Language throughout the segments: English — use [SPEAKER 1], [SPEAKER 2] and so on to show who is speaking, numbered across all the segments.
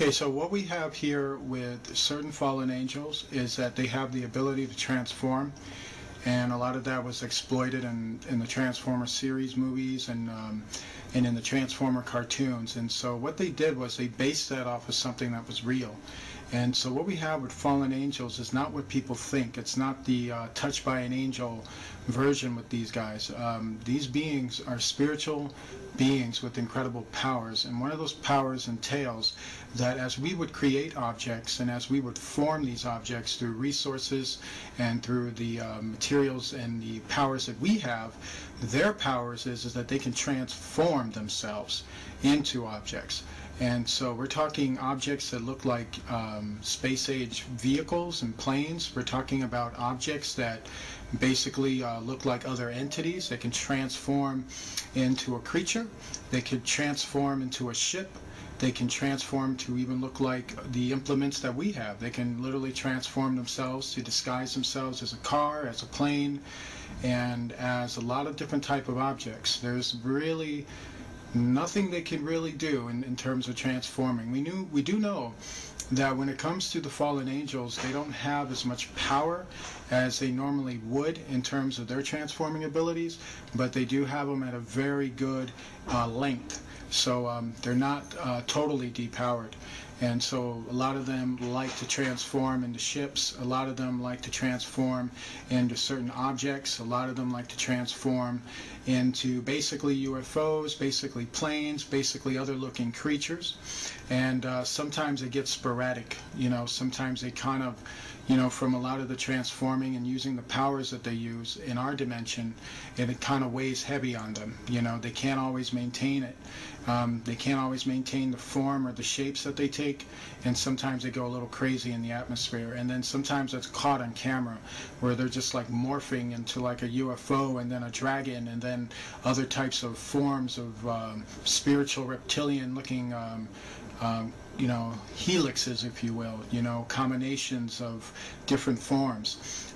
[SPEAKER 1] Okay, so what we have here with certain fallen angels is that they have the ability to transform, and a lot of that was exploited in the Transformer series movies and in the Transformer cartoons. And so what they did was they based that off of something that was real. And so what we have with fallen angels is not what people think. It's not the touched by an angel version with these guys. These beings are spiritual beings with incredible powers, and one of those powers entails that as we would create objects and as we would form these objects through resources and through the materials and the powers that we have, their powers is that they can transform themselves into objects. And so we're talking objects that look like space-age vehicles and planes. We're talking about objects that basically look like other entities. They can transform into a creature. They could transform into a ship. They can transform to even look like the implements that we have. They can literally transform themselves to disguise themselves as a car, as a plane, and as a lot of different type of objects. There's really nothing they can really do in terms of transforming. We do know that when it comes to the fallen angels, they don't have as much power as they normally would in terms of their transforming abilities, but they do have them at a very good length. So they're not totally depowered. And so a lot of them like to transform into ships. A lot of them like to transform into certain objects. A lot of them like to transform into basically UFOs, basically planes, basically other looking creatures. And sometimes it gets sporadic. You know, sometimes they kind of, you know, from a lot of the transforming and using the powers that they use in our dimension, and it kind of weighs heavy on them. You know, they can't always maintain it. They can't always maintain the form or the shapes that they take, and sometimes they go a little crazy in the atmosphere. And then sometimes that's caught on camera, where they're just like morphing into like a UFO and then a dragon and then other types of forms of spiritual reptilian looking you know, helixes, if you will, you know, combinations of different forms.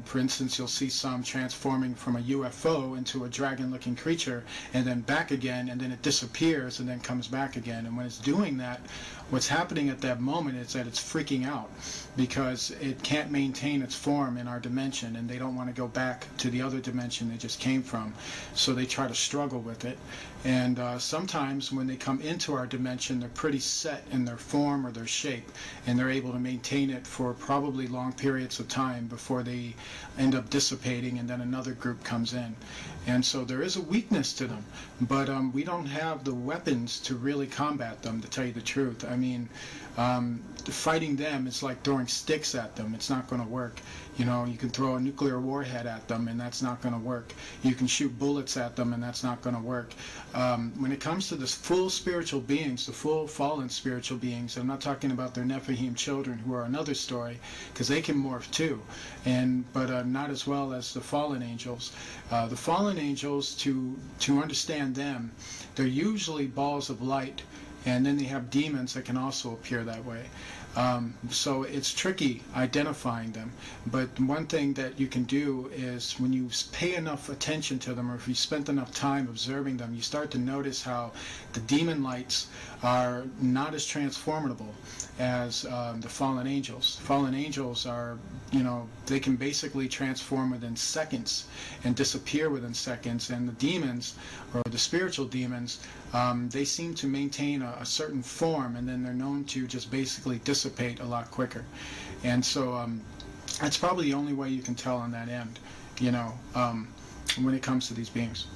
[SPEAKER 1] For instance, you'll see some transforming from a UFO into a dragon-looking creature and then back again, and then it disappears and then comes back again. And when it's doing that, what's happening at that moment is that it's freaking out because it can't maintain its form in our dimension, and they don't want to go back to the other dimension they just came from. So they try to struggle with it. And sometimes when they come into our dimension, they're pretty set in their form or their shape, and they're able to maintain it for probably long periods of time before they end up dissipating, and then another group comes in. And so there is a weakness to them, but we don't have the weapons to really combat them, to tell you the truth. I mean, fighting them is like throwing sticks at them. It's not going to work. You know, you can throw a nuclear warhead at them, and that's not going to work. You can shoot bullets at them, and that's not going to work. When it comes to the full spiritual beings, the full fallen spiritual beings, I'm not talking about their Nephilim children, who are another story, because they can morph too, but not as well as the fallen angels. The fallen angels, to understand them, they're usually balls of light, and then they have demons that can also appear that way. So it's tricky identifying them, but one thing that you can do is when you pay enough attention to them, or if you spent enough time observing them, you start to notice how the demon lights are not as transformable as the fallen angels. Fallen angels are, you know, they can basically transform within seconds and disappear within seconds, and the demons, or the spiritual demons, they seem to maintain a certain form, and then they're known to just basically dissipate a lot quicker. And so that's probably the only way you can tell on that end, you know, when it comes to these beings.